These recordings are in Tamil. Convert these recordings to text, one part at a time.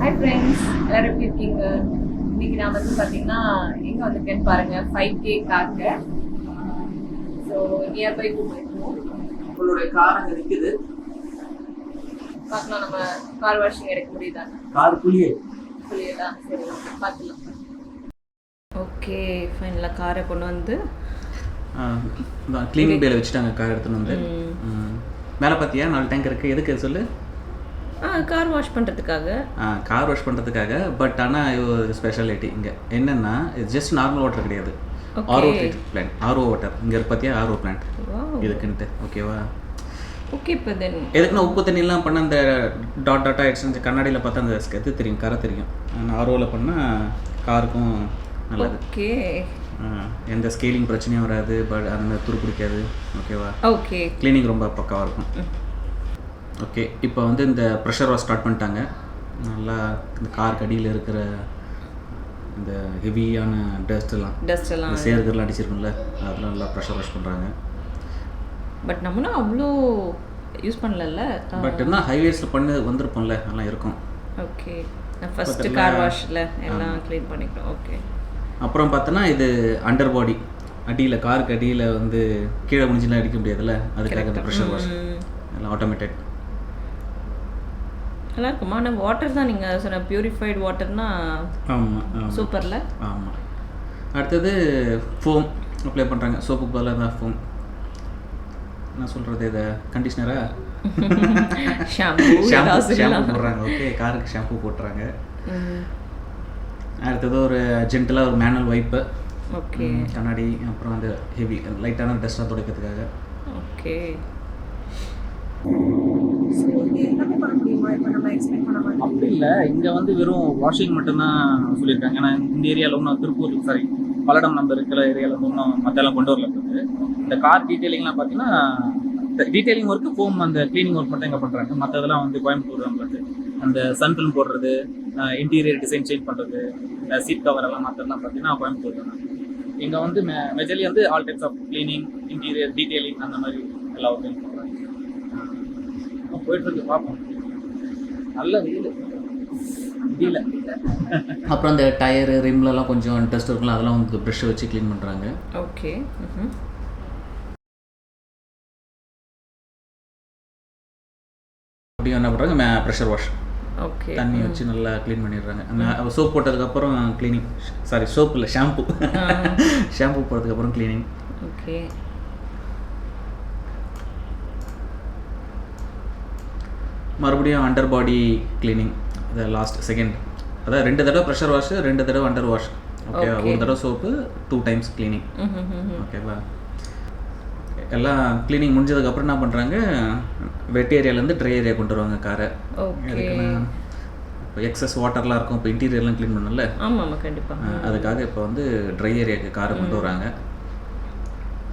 ஹாய் ஃப்ரெண்ட்ஸ், எல்லாரும் எப்படி இருக்கீங்க? இன்னைக்கு நான் வந்து பார்த்தீங்கன்னா எங்கே வந்திருக்கேன்னு பாருங்க, 5K கார்க்கு. ஸோ நியர்பை போயிருக்கோம். உங்களுடைய கார் அங்கே நிற்குது. பார்க்கலாம் நம்ம கார் வாஷிங் எடுக்க முடியுதா? கார் புளியதா? சரி, பார்க்கலாம். ஓகே, ஃபைனலாக காரை கொண்டு வந்து க்ளீனிங் பேல வச்சுட்டாங்க. கார் எடுத்துன்னு வந்து மேலே பார்த்தியா 4 டேங்க் இருக்குது. எதுக்கு சொல்லு? கார் வாஷ் பண்ணுறதுக்காக. கார் வாஷ் பண்ணுறதுக்காக. பட் ஆனால் ஒரு ஸ்பெஷாலிட்டி இங்கே என்னென்னா, இது ஜஸ்ட் நார்மல் வாட்டர் கிடையாது, ஆர்ஓ பிளான்ட். ஆர்ஓ வாட்டர் இங்கே இருக்கு பார்த்தியா, ஆர்ஓ பிளான்ட் இதுக்குன்ட்டு. ஓகேவா? ஓகே. இப்போ தென் எதுக்குன்னா உப்பு தண்ணிலாம் பண்ண அந்த டாட் ஆகிடுச்சு. கண்ணாடியில் பார்த்தா அந்த இது தெரியும், கரை தெரியும். ஆர்ஓவில் பண்ணால் காருக்கும் நல்லது. ஓகே, எந்த ஸ்கேலிங் பிரச்சனையும் வராது. பட் அந்த துரு பிடிக்காது. ஓகேவா? ஓகே. க்ளீனிங் ரொம்ப பக்காவாக இருக்கும். ஓகே, இப்போ வந்து இந்த ப்ரெஷர் வாஷ் ஸ்டார்ட் பண்ணிட்டாங்க. நல்லா இந்த கார் கடியில் இருக்கிற இந்த ஹெவியான டஸ்ட்டெல்லாம் சேர்க்கெல்லாம் அடிச்சிருக்கும்ல, அதெல்லாம் நல்லா ப்ரெஷர் வாஷ் பண்ணுறாங்க. பட் நம்மளும் அவ்வளோ யூஸ் பண்ணல. பட் என்ன ஹைவேஸில் பண்ணி வந்திருப்போம்ல, நல்லா இருக்கும். ஓகே, நான் ஃபஸ்ட்டு கார் வாஷில் எல்லாம் க்ளீன் பண்ணிக்கிறோம். ஓகே. அப்புறம் பார்த்தோன்னா இது அண்டர் பாடி அடியில், காருக்கு அடியில் வந்து கீழே முடிஞ்சுலாம் அடிக்க முடியாதுல்ல, அதுக்காக இந்த ப்ரெஷர் வாஷ் எல்லாம் ஆட்டோமேட்டட். நல்லா இருக்குமா? ஆனால் வாட்டர் தான் நீங்கள் சொன்ன பியூரிஃபைடு வாட்டர்னா. ஆமாம், சூப்பரில். ஆமாம். அடுத்தது ஃபோம் அப்ளை பண்ணுறாங்க. சோப்புக்கு பதிலாக தான் ஃபோம். என்ன சொல்கிறது, இதை கண்டிஷ்னரா ஷாம்பு போடுறாங்க. ஓகே, காருக்கு ஷாம்பு போட்டுறாங்க. அடுத்தது ஒரு ஜென்டலாக ஒரு மேனுவல் வைப்பு. ஓகே. கண்ணாடி, அப்புறம் அந்த ஹெவி லைட்டான டஸ்ட்டாக துடைக்கிறதுக்காக. ஓகே. அப்படி இல்லை, இங்கே வந்து வெறும் வாஷிங் மட்டும்தான் சொல்லியிருக்காங்க. ஏன்னா இந்த ஏரியாவில் ஒன்றும் திருப்பூர் பல்லடம் நம்ம இருக்கிற ஏரியாவில் வந்து ஒன்றும் மற்றெல்லாம் கொண்டு வரல. இந்த கார் டீட்டெயிலிங்லாம் பார்த்தீங்கன்னா டீட்டெயிலிங் ஒர்க்கு ஃபோம், அந்த க்ளீனிங் ஒர்க் மட்டும் இங்கே பண்ணுறாங்க. மற்றதெல்லாம் வந்து கோயம்புத்தூர் நம்மளுக்கு அந்த சன் ஃபில்ம் போடுறது, இன்டீரியர் டிசைன் சேஞ்ச் பண்ணுறது, சீட் கவர் எல்லாம் மற்றெல்லாம் பார்த்தீங்கன்னா கோயம்புத்தூர் தான். இங்கே வந்து மெஜர்லி வந்து all types of cleaning, interior detailing அந்த மாதிரி எல்லா ஒர்க்கையும் பண்ணுறாங்க. போயிட்டு இருக்கு, பார்ப்போம். நல்ல வெயில் முடியல. அப்புறம் அந்த டயரு ரிம்லலாம் கொஞ்சம் டஸ்ட் இருக்குல்ல, அதெல்லாம் வந்து ப்ரஷ்ஷை வச்சு க்ளீன் பண்ணுறாங்க. ஓகே. அப்படியே என்ன பண்ணுறாங்க, ப்ரெஷர் வாஷ். ஓகே. தண்ணி வச்சு நல்லா க்ளீன் பண்ணிடுறாங்க. சோப் போட்டதுக்கப்புறம் க்ளீனிங், சாரி சோப் இல்லை, ஷாம்பு. ஷாம்பு போட்டதுக்கப்புறம் க்ளீனிங். ஓகே. மறுபடியும் அண்டர் பாடி க்ளீனிங். இது லாஸ்ட் செகண்ட், அதாவது 2 தடவை ப்ரெஷர் வாஷ், 2 தடவை அண்டர் வாஷ். ஓகே, ஒரு தடவை சோப்பு, 2 டைம்ஸ் க்ளீனிங். ஓகேவா? எல்லாம் க்ளீனிங் முடிஞ்சதுக்கப்புறம் என்ன பண்ணுறாங்க, வெட் ஏரியாலேருந்து ட்ரை ஏரியா கொண்டு வருவாங்க காரை. எதுக்குன்னா இப்போ எக்ஸஸ் வாட்டர்லாம் இருக்கும், இப்போ இன்டீரியர்லாம் க்ளீன் பண்ணல. ஆமாம், கண்டிப்பாக. அதுக்காக இப்போ வந்து ட்ரை ஏரியாவுக்கு காரை கொண்டு வராங்க.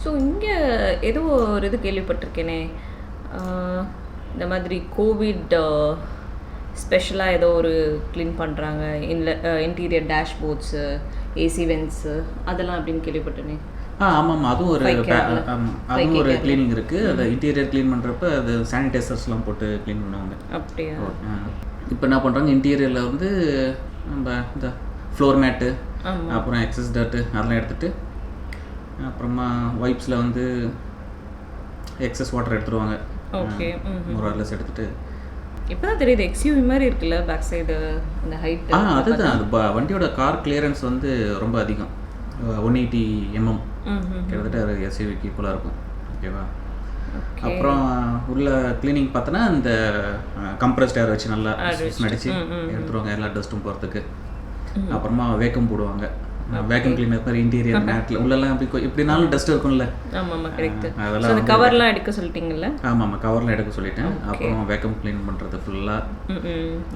ஸோ இங்கே ஏதோ ஒரு இது கேள்விப்பட்டிருக்கேனே, இந்த மாதிரி கோவிட் ஸ்பெஷலாக ஏதோ ஒரு க்ளீன் பண்ணுறாங்க. இன்டீரியர் டேஷ்போர்ட்ஸு, ஏசி வென்ட்ஸு அதெல்லாம் அப்படின்னு கேள்விப்பட்டேனே. ஆமாம், அதுவும் ஒரு க்ளீனிங் இருக்குது. அதை இன்டீரியர் க்ளீன் பண்ணுறப்ப அது சானிடைசர்ஸ்லாம் போட்டு க்ளீன் பண்ணுவாங்க. அப்படியா? இப்போ என்ன பண்ணுறாங்க, இன்டீரியரில் வந்து நம்ம இந்த ஃப்ளோர் மேட்டு, அப்புறம் எக்ஸஸ் டர்ட்டு அதெல்லாம் எடுத்துகிட்டு, அப்புறமா வைப்ஸில் வந்து எக்ஸஸ் வாட்டர் எடுத்துருவாங்க. ஓகே. மொரலஸ் எடுத்துகிட்டு இப்போ தான் தெரியுது, எக்ஸ்யூவி மாதிரி இருக்குல்ல பேக் சைடு அந்த ஹைட். அதுதான், அது வண்டியோட கார் கிளியரன்ஸ் வந்து ரொம்ப அதிகம். 180 mm கிட்டத்தட்ட ஒரு எஸ்யூவிக்கு ஈக்குவலாக இருக்கும். ஓகேவா? அப்புறம் உள்ள க்ளீனிங் பார்த்தோன்னா இந்த கம்ப்ரஸ்ட் ஏர் வச்சு நல்லா நடிச்சு எடுத்துருவாங்க எல்லா டஸ்ட்டும் போகிறதுக்கு. அப்புறமா வேக்கம் போடுவாங்க. வேக்கம் கிளீனர் மாதிரி இன்டீரியர் மேட்டில் உள்ளெல்லாம் எப்படினாலும் டஸ்ட் இருக்கும்ல. ஆமாம், கரெக்ட். அதெல்லாம் கவர்லாம் எடுக்க சொல்லிட்டீங்கல்ல? ஆமாம், கவர்லாம் எடுக்க சொல்லிட்டேன். அப்புறம் வேக்கம் க்ளீன் பண்ணுறது ஃபுல்லாக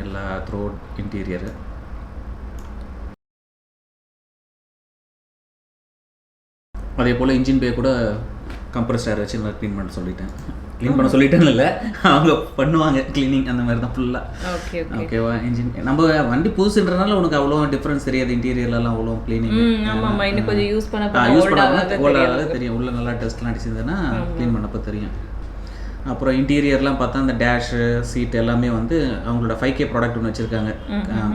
எல்லா த்ரூ இன்டீரியரு. அதே போல் இன்ஜின் பே கூட கம்ப்ரஸ்ட் ஏர் வச்சு நல்லா க்ளீன் பண்ண சொல்லிட்டேன். க்ளீன் பண்ண சொல்லிட்டேன்னு இல்லை, அவங்க பண்ணுவாங்க க்ளீனிங் அந்த மாதிரி தான் ஃபுல்லாக. ஓகேவா? இன்ஜின் நம்ம வண்டி புதுசுன்றனால உனக்கு அவ்வளோ டிஃப்ரென்ஸ் தெரியாது. இன்டீரியர்லாம் அவ்வளோ க்ளீனிங் இன்னும் கொஞ்சம் யூஸ் பண்ண ஓல்டாக தெரியும். உள்ள நல்லா டஸ்ட்லாம் அடிச்சிருந்ததுன்னா க்ளீன் பண்ணப்போ தெரியும். அப்புறம் இன்டீரியர்லாம் பார்த்தா அந்த டேஷு சீட் எல்லாமே வந்து அவங்களோட 5K ப்ராடக்ட் ஒன்று வச்சுருக்காங்க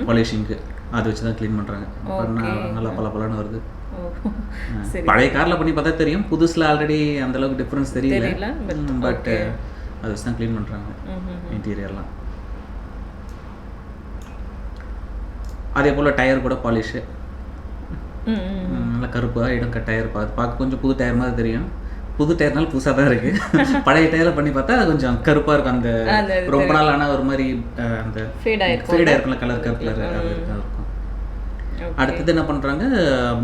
பாலிஷிங்க்கு. அதை வச்சு தான் க்ளீன் பண்ணுறாங்க. நல்லா பலன்னு வருது. பழைய காரில் பண்ணி பார்த்தா தெரியும், புதுசில் ஆல்ரெடி அந்தளவுக்கு டிஃப்ரென்ஸ் தெரியல. பட் அதை வச்சு தான் க்ளீன் பண்ணுறாங்க இன்டீரியர்லாம். அதே போல் டயர் கூட பாலிஷு நல்லா கருப்பாக இடம் டயர் பார்க்க கொஞ்சம் புது டயர் மாதிரி தெரியும். புது டயர்னால புதுசாக தான் இருக்குது. பழைய டயரில் பண்ணி பார்த்தா கொஞ்சம் கருப்பாக இருக்கும். அந்த ரொம்ப நாள் ஆனால் ஒரு மாதிரி அந்த ஃபேட் ஆயிருக்கும்ல, கலர் அது இருக்கும். அடுத்தது என்ன பண்ணுறாங்க,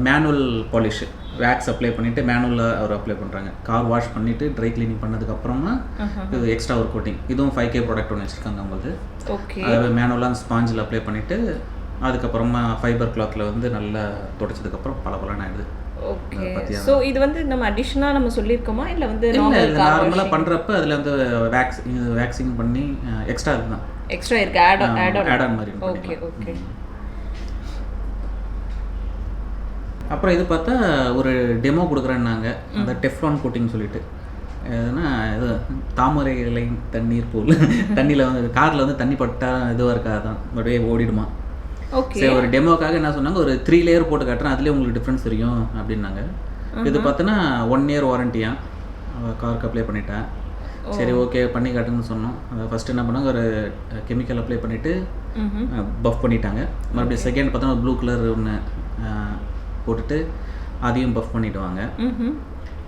மேனுவல் பாலிஷு வேக்ஸ் அப்ளை பண்ணிவிட்டு மேனுவலில் அவர் அப்ளை பண்ணுறாங்க. கார் வாஷ் பண்ணிவிட்டு ட்ரை கிளீனிங் பண்ணதுக்கப்புறமா இது எக்ஸ்ட்ரா ஒரு கோட்டிங். இதுவும் 5K ப்ராடக்ட் ஒன்று வச்சுருக்காங்க அவங்களுக்கு. அதாவது மேனுவலாக அந்த ஸ்பாஞ்சில் அப்ளை பண்ணிவிட்டு அதுக்கப்புறமா ஃபைபர் கிளாத்தில் வந்து நல்லா தொடச்சதுக்கப்புறம் பலன்னு ஆயிடுது. ஓகே. ஸோ இது வந்து நம்ம அடிஷனாக நம்ம சொல்லியிருக்கோமா இல்லை வந்து நார்மலாக பண்ணுறப்ப அதில் வந்து வேக்சிங் பண்ணி எக்ஸ்ட்ரா இருக்குதான், எக்ஸ்ட்ரா இருக்குது, ஆட் ஆன் மாதிரி. Okay okay. அப்புறம் இது பார்த்தா ஒரு டெமோ கொடுக்குறேன்னாங்க, அந்த டெஃப்லான் கோட்டிங் சொல்லிட்டு. எதுனா இது தாமரை இலை தண்ணீர் போல் தண்ணியில் வந்து காரில் வந்து தண்ணி பட்டா இதுவாக இருக்காதான், அப்படியே ஓடிடுமா. சரி, ஒரு டெமோக்காக என்ன சொன்னாங்க, ஒரு 3 லேயர் போட்டு காட்டுறேன், அதுலேயே உங்களுக்கு டிஃப்ரென்ஸ் தெரியும் அப்படின்னாங்க. இது பார்த்தோன்னா 1 இயர் வாரண்டியா காருக்கு அப்ளை பண்ணிட்டேன். சரி ஓகே பண்ணி காட்டுங்கன்னு சொன்னோம். ஃபஸ்ட்டு என்ன பண்ணாங்க, ஒரு கெமிக்கல் அப்ளை பண்ணிவிட்டு பஃப் பண்ணிட்டாங்க. மறுபடியும் செகண்ட் பார்த்தோன்னா ஒரு ப்ளூ கலர் ஒன்று போட்டுட்டு அதையும் பஃப் பண்ணிவிடுவாங்க.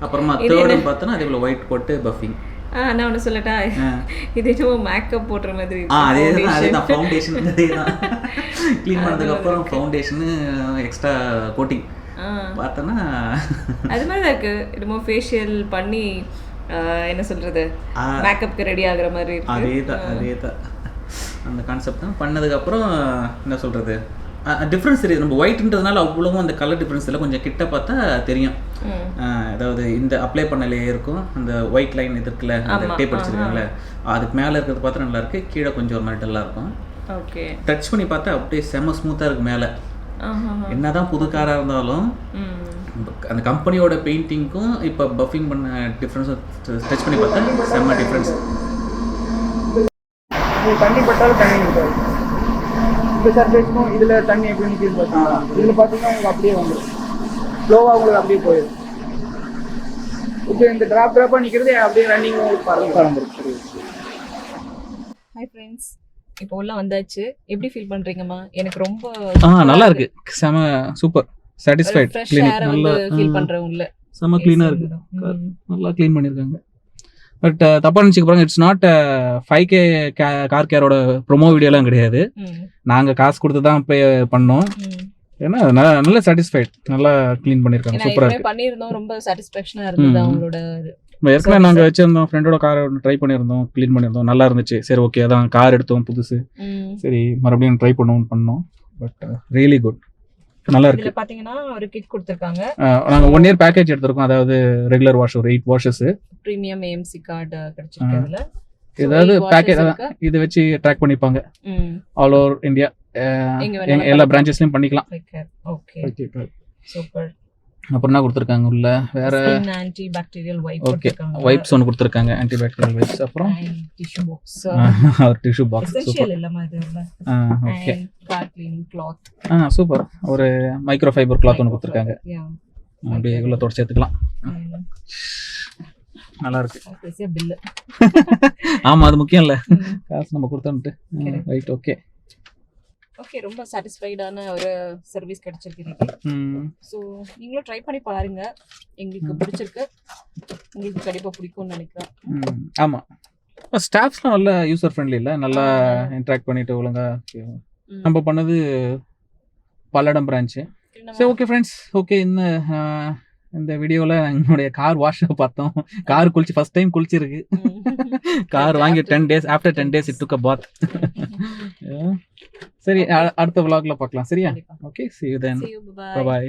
அப்புறமா தேர்டும் பார்த்தோன்னா அதே போல் ஒயிட் போட்டு பஃபிங். நான் ஒன்று சொல்லட்டா, இது எதுவும் மேக்கப் போடுற மாதிரி. அதேதான் ஃபவுண்டேஷன், அதேதான் க்ளீன் பண்ணதுக்கப்புறம் ஃபவுண்டேஷனு எக்ஸ்ட்ரா கோட்டிங் பார்த்தோன்னா அது மாதிரி தான் இருக்குது. என்னமோ ஃபேஷியல் பண்ணி என்ன சொல்கிறது, மேக்கப்புக்கு ரெடி ஆகுற மாதிரி. அதேதான் அந்த கான்செப்ட் தான். பண்ணதுக்கப்புறம் என்ன சொல்கிறது, டிஃப்ரென்ஸ் தெரியுது. நம்ம ஒயிட்ன்றதுனால அவ்வளவும் அந்த கலர் டிஃப்ரென்ஸ் இல்லை, கொஞ்சம் கிட்ட பார்த்தா தெரியும். அதாவது இந்த அப்ளை பண்ணலே இருக்கும், அந்த ஒயிட் லைன் இது இருக்குல்ல, அந்த டேப் அடிச்சிருக்காங்கல்ல, அதுக்கு மேலே இருக்கிறது பார்த்தா நல்லா இருக்குது, கீழே கொஞ்சம் ஒரு மாதிரி டல்லாக இருக்கும். ஓகே. டச் பண்ணி பார்த்தா அப்படியே செம்ம ஸ்மூத்தாக இருக்குது மேலே. என்னதான் புது காராக இருந்தாலும் அந்த கம்பெனியோட பெயிண்டிங்க்கும் இப்போ பஃபிங் பண்ண டிஃப்ரென்ஸும் டச் பண்ணி பார்த்தா செம்ம டிஃப்ரென்ஸ். தண்ணி பட்டாலும் தண்ணி இருக்காது. இந்த சர்ஃபேஸ்க்கும் இதில் தண்ணி எப்படி நிற்கிது பார்த்தீங்கன்னா, இதில் பார்த்தீங்கன்னா உங்களுக்கு அப்படியே வந்துடும், ஸ்லோவாக உங்களுக்கு அப்படியே போயிடும். இப்போ இந்த ட்ராப்பாக நிற்கிறது அப்படியே ரன்னிங் பறந்துருக்கு. ஹாய் ஃப்ரெண்ட்ஸ், இப்போ உள்ள வந்தாச்சு. எப்படி ஃபீல் பண்ணுறீங்கம்மா? எனக்கு ரொம்ப நல்லா இருக்கு, செம சூப்பர் சாட்டிஸ்ஃபைட். நல்லா ஃபீல் பண்ணுறேன். உள்ள செம க்ளீனாக இருக்கு, நல்லா க்ளீன் பண்ணியிருக்காங்க. பட் தப்பாக நினச்சிக்க போகிறாங்க, இட்ஸ் நாட் 5K கார் கேரோட ப்ரொமோ வீடியோலாம் கிடையாது. நாங்கள் காசு கொடுத்து தான் பே பண்ணோம். ஏன்னா நல்ல சாட்டிஸ்ஃபைட், நல்லா க்ளீன் பண்ணியிருக்காங்க, சூப்பராக இருக்கு. பண்ணியிருந்தோம், ரொம்ப சாட்டிஸ்ஃபேக்ஷனாக இருந்தது அவங்களோட. ஏற்கனவே நாங்கள் வச்சிருந்தோம், ஃப்ரெண்டோட காரை ட்ரை பண்ணியிருந்தோம், க்ளீன் பண்ணியிருந்தோம், நல்லா இருந்துச்சு. சரி ஓகே, அதான் கார் எடுத்தோம் புதுசு, சரி மறுபடியும் ட்ரை பண்ணோம். பட் ரியலி குட், நல்லா இருக்கு. பாத்தீங்கன்னா ஒரு கிட் கொடுத்திருக்காங்க. நாங்க 1 இயர் பேக்கேஜ் எடுத்துறோம். அதாவது ரெகுலர் வாஷ் ஒரு 8 வாஷஸ், பிரீமியம் AMC கார்டு கிடைச்சிருக்கு. அதுல ஏதாவது பேக்கேஜ் இது வச்சு ட்ராக் பண்ணிப்பாங்க. ஆல் ஓவர் இந்தியா எல்லா பிரான்ச்சஸ்லயும் பண்ணிக்கலாம். Okay super. அப்புறம் என்ன கொடுத்துருக்காங்க உள்ள வேற, antibacterial wipe. Okay, wipes ஒன்று கொடுத்துருக்காங்க, ஆன்டி பாக்டீரியல் வைப்ஸ். அப்புறம் டிஷ்யூ பாக்ஸ், ஒரு டிஷ்யூ பாக்ஸ். எசென்ஷியல் எல்லாமே இதுல. Okay, car cleaning cloth. Super. ஒரு மைக்ரோ ஃபைபர் கிளாத் ஒன்று கொடுத்துருக்காங்க, அப்படியே உள்ள தொடச்சி எடுத்துக்கலாம். நல்லா இருக்கு. பில் ஆமா, அது முக்கியம் இல்ல, காசு நம்ம கொடுத்தோம்ட்டு. Right, okay okay. ரொம்ப சாட்டிஸ்ஃபைடான ஒரு சர்வீஸ் கிடைச்சிருக்கு எனக்கு. ஸோ நீங்களும் ட்ரை பண்ணி பாருங்க, எங்களுக்கு பிடிச்சிருக்கு, உங்களுக்கு கண்டிப்பாக பிடிக்கும்னு நினைக்கிறேன். ஆமாம், ஸ்டாஃப்ஸ்லாம் நல்லா யூசர் ஃப்ரெண்ட்லி இல்லை, நல்லா இன்ட்ராக்ட் பண்ணிட்டு ஒழுங்கா. நம்ம பண்ணது பல்லடம் பிரான்ச்சு. சரி ஓகே ஃப்ரெண்ட்ஸ், ஓகே. இந்த வீடியோவில் என்னுடைய கார் வாஷை பார்த்தோம். கார் குளிச்சு ஃபர்ஸ்ட் டைம் குளிச்சிருக்கு. கார் வாங்கி 10 days, after 10 days it took a bath. சரி, அடுத்த vlogல பார்க்கலாம். சரியா? Okay, see you then. Bye bye.